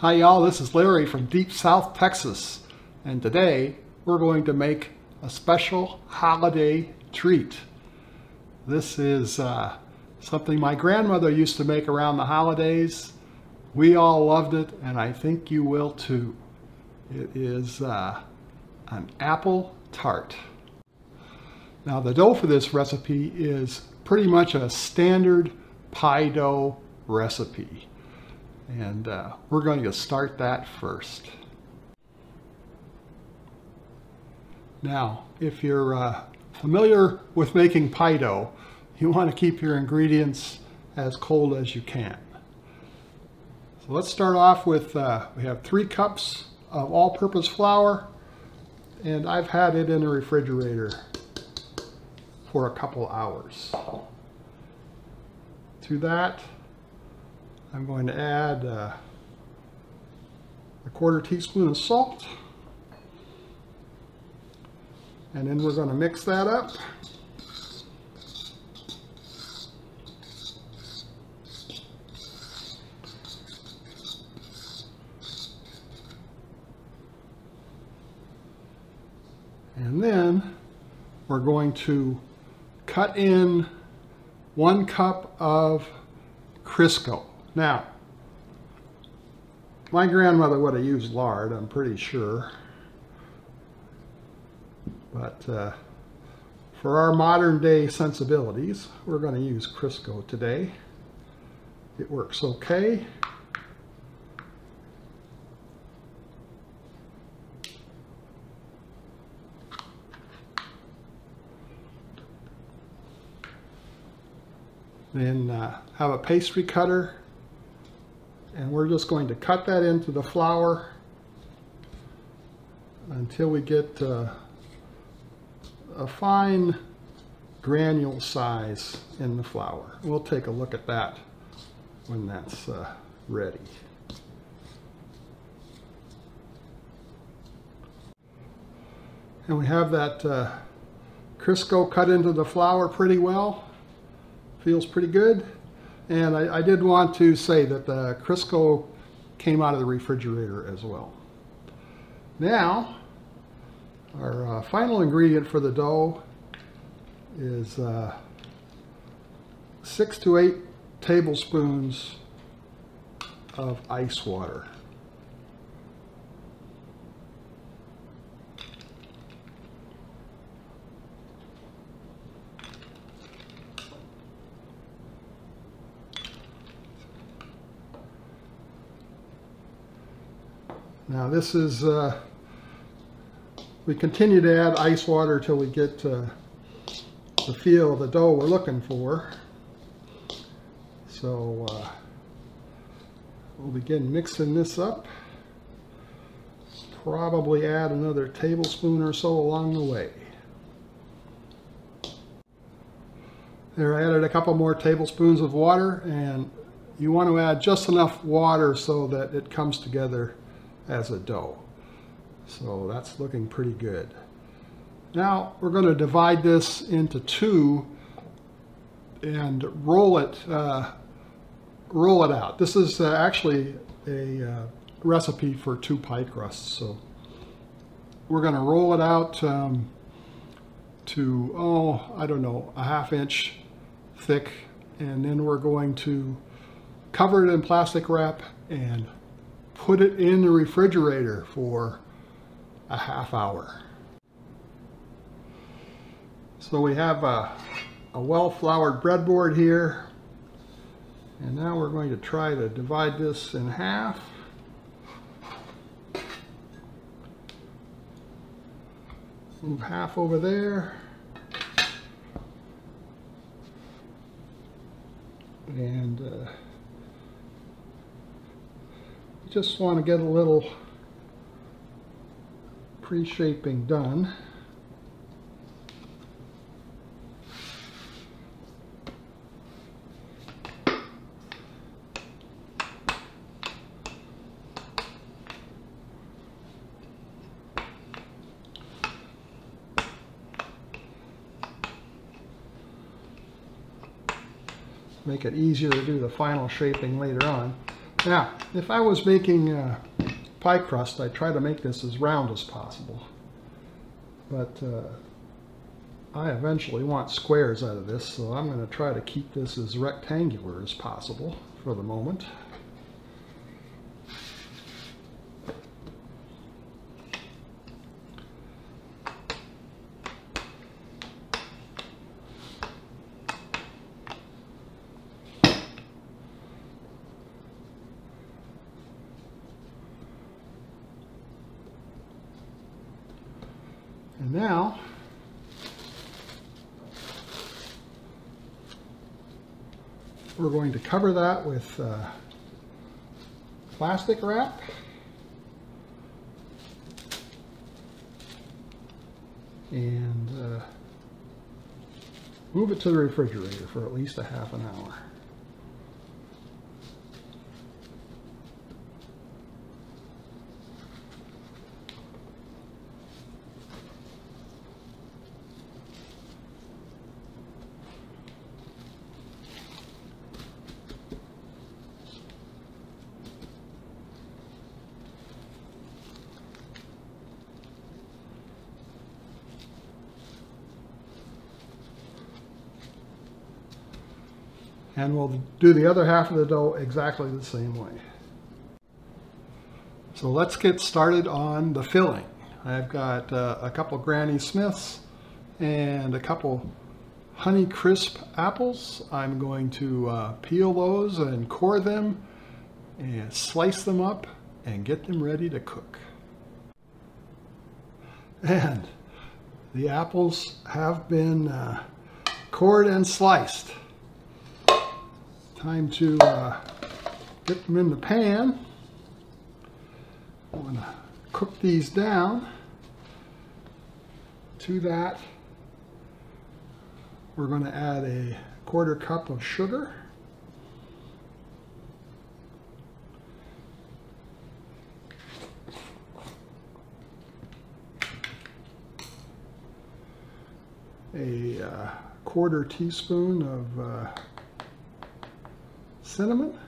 Hi y'all, this is Larry from Deep South Texas, and today we're going to make a special holiday treat. This is something my grandmother used to make around the holidays. We all loved it, and I think you will too. It is an apple tart. Now the dough for this recipe is pretty much a standard pie dough recipe. And we're going to start that first. Now, if you're familiar with making pie dough, you want to keep your ingredients as cold as you can. So let's start off with, we have 3 cups of all-purpose flour, and I've had it in the refrigerator for a couple hours. To that, I'm going to add a 1/4 teaspoon of salt, and then we're going to mix that up. And then we're going to cut in 1 cup of Crisco. Now, my grandmother would have used lard, I'm pretty sure. But for our modern day sensibilities, we're going to use Crisco today. It works okay. Then have a pastry cutter, and we're just going to cut that into the flour until we get a fine granule size in the flour. We'll take a look at that when that's ready. And we have that Crisco cut into the flour pretty well. Feels pretty good. And I did want to say that the Crisco came out of the refrigerator as well. Now, our final ingredient for the dough is 6 to 8 tablespoons of ice water. Now this is, we continue to add ice water till we get the feel of the dough we're looking for. So we'll begin mixing this up. Probably add another tablespoon or so along the way. There, I added a couple more tablespoons of water, and you want to add just enough water so that it comes together as a dough. So that's looking pretty good. Now we're going to divide this into 2 and roll it out. This is actually a recipe for 2 pie crusts. So we're going to roll it out to, I don't know, a 1/2 inch thick, and then we're going to cover it in plastic wrap and put it in the refrigerator for a 1/2 hour. So we have a well-floured breadboard here, and now we're going to try to divide this in half. Move half over there, and just want to get a little pre-shaping done. Make it easier to do the final shaping later on. Now, if I was making pie crust, I'd try to make this as round as possible. But I eventually want squares out of this, so I'm going to try to keep this as rectangular as possible for the moment. And now, we're going to cover that with plastic wrap. And move it to the refrigerator for at least a half an hour. And we'll do the other half of the dough exactly the same way. So let's get started on the filling. I've got a couple Granny Smiths and a couple Honey Crisp apples. I'm going to peel those and core them and slice them up and get them ready to cook. And the apples have been cored and sliced. Time to get them in the pan. I'm going to cook these down. To that, we're going to add a 1/4 cup of sugar. A 1/4 teaspoon of cinnamon,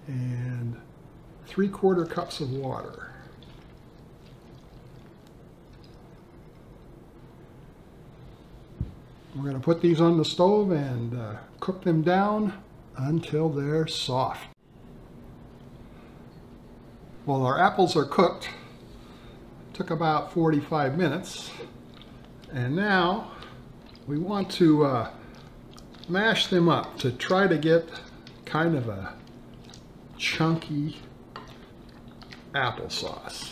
and 3/4 cups of water. We're going to put these on the stove and cook them down until they're soft. Well, our apples are cooked. It took about 45 minutes, and now we want to mash them up to try to get kind of a chunky applesauce.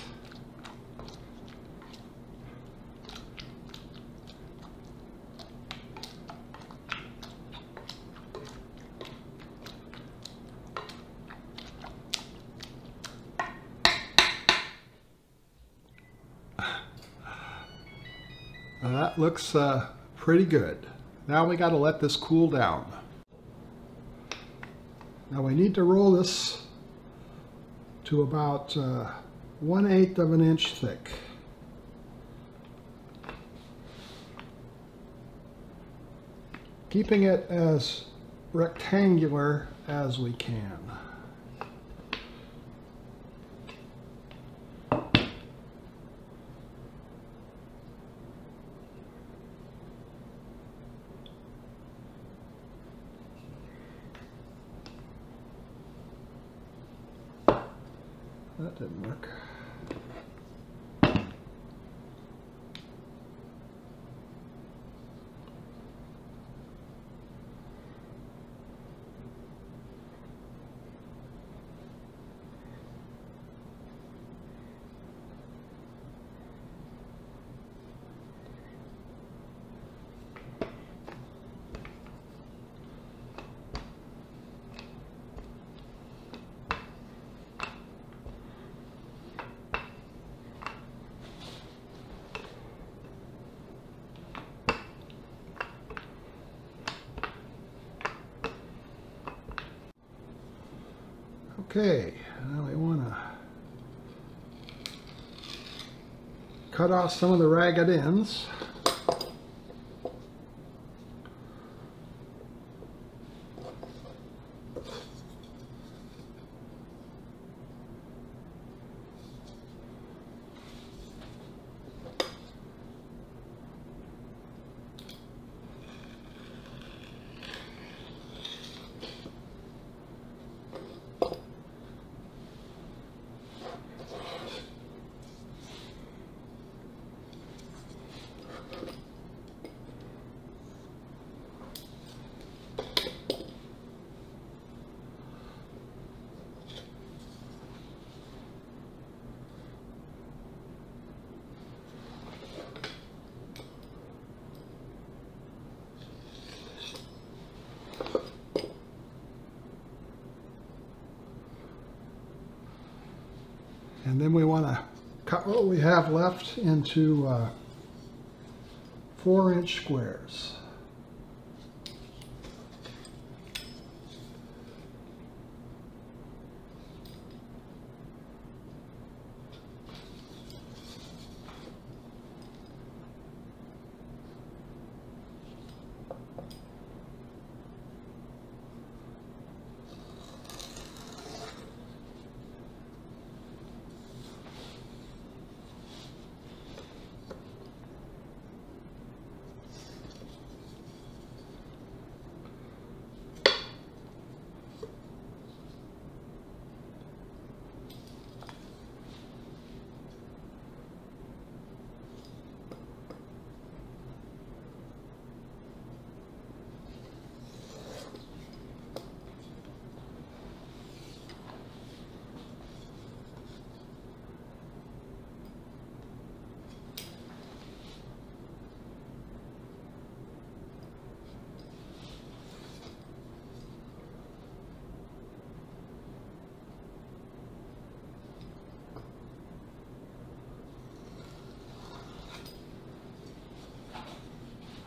That looks pretty good. Now we got to let this cool down. Now we need to roll this to about 1/8 of an inch thick. Keeping it as rectangular as we can. That didn't work. Okay, now we want to cut off some of the ragged ends. then we want to cut what we have left into 4-inch squares.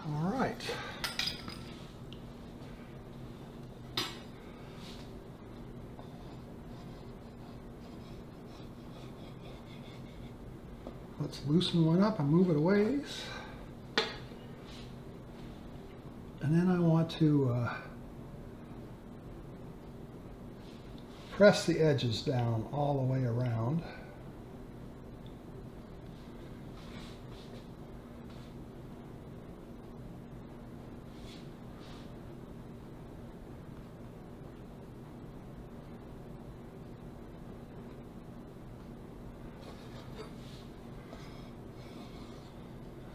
All right. Let's loosen one up and move it a ways. And then I want to press the edges down all the way around.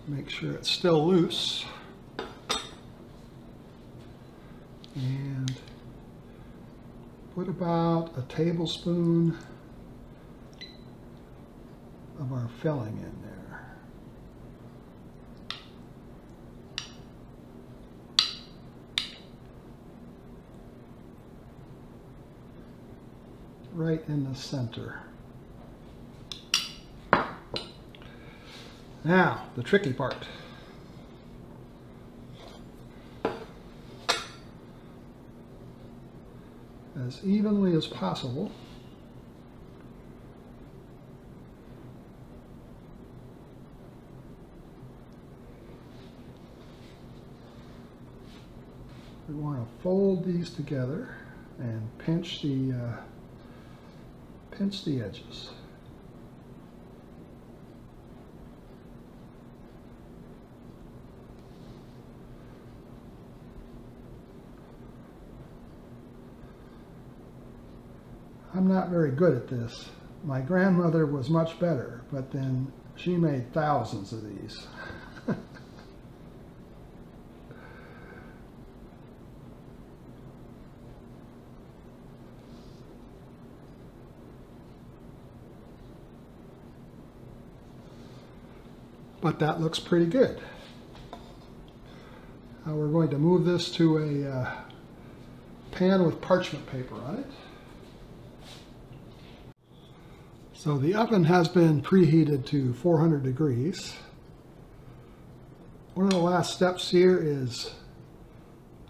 Make sure it's still loose. And put about a tablespoon of our filling in there. Right in the center. Now, the tricky part. As evenly as possible, we want to fold these together and pinch the edges. I'm not very good at this. My grandmother was much better, but then she made thousands of these. But that looks pretty good. Now we're going to move this to a pan with parchment paper on it. So the oven has been preheated to 400 degrees. One of the last steps here is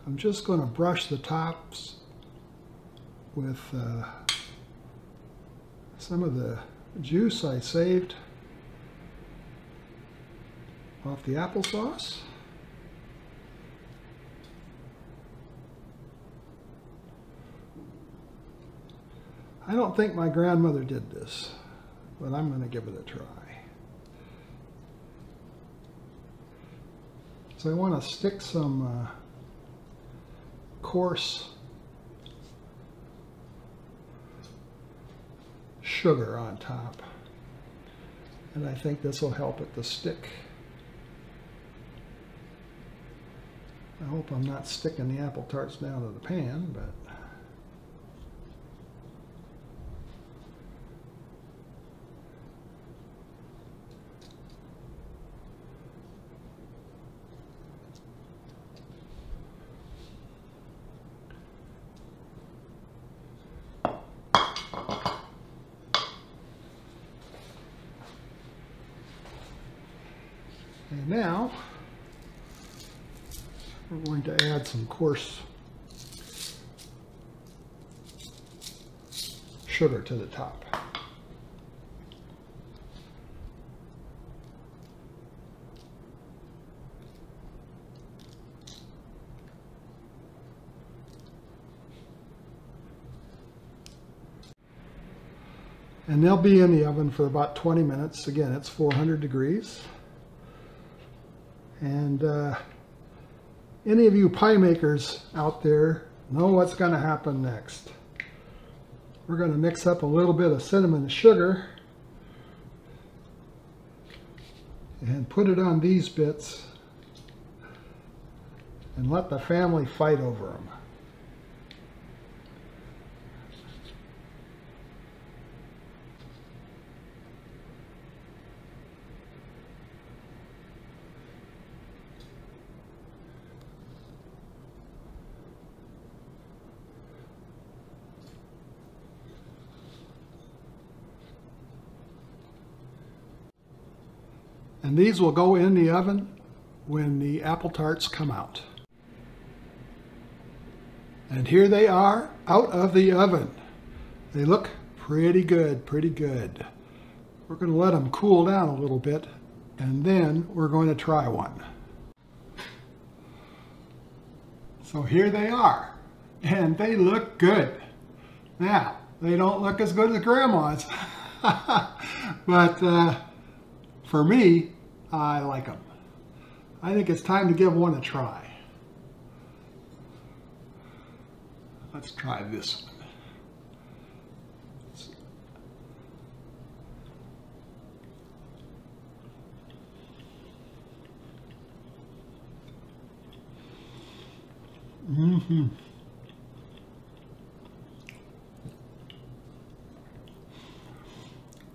I'm just going to brush the tops with some of the juice I saved off the applesauce. I don't think my grandmother did this, but I'm going to give it a try. So I want to stick some coarse sugar on top, and I think this will help it to stick. I hope I'm not sticking the apple tarts down to the pan, but now we're going to add some coarse sugar to the top. And they'll be in the oven for about 20 minutes. Again, it's 400 degrees. And any of you pie makers out there know what's going to happen next. We're going to mix up a little bit of cinnamon and sugar and put it on these bits and let the family fight over them. And these will go in the oven when the apple tarts come out. And here they are out of the oven. They look pretty good, pretty good. We're going to let them cool down a little bit, and then we're going to try one. So here they are, and they look good. Now, they don't look as good as Grandma's, but for me, I like them. I think it's time to give one a try. Let's try this one.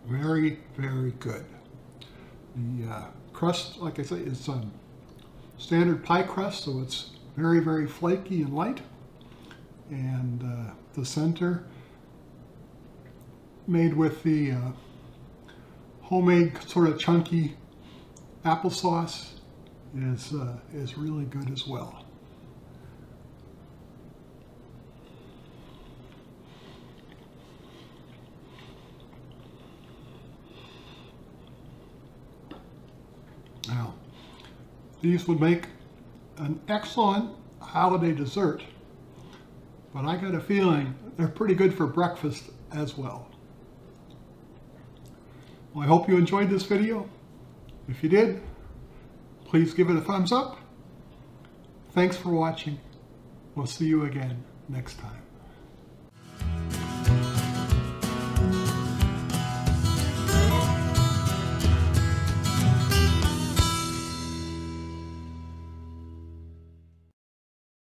Very, very good. The crust, like I say, is standard pie crust, so it's very, very flaky and light. And the center, made with the homemade sort of chunky applesauce, is really good as well. Now, these would make an excellent holiday dessert, but I got a feeling they're pretty good for breakfast as well. Well, I hope you enjoyed this video. If you did, please give it a thumbs up. Thanks for watching. We'll see you again next time.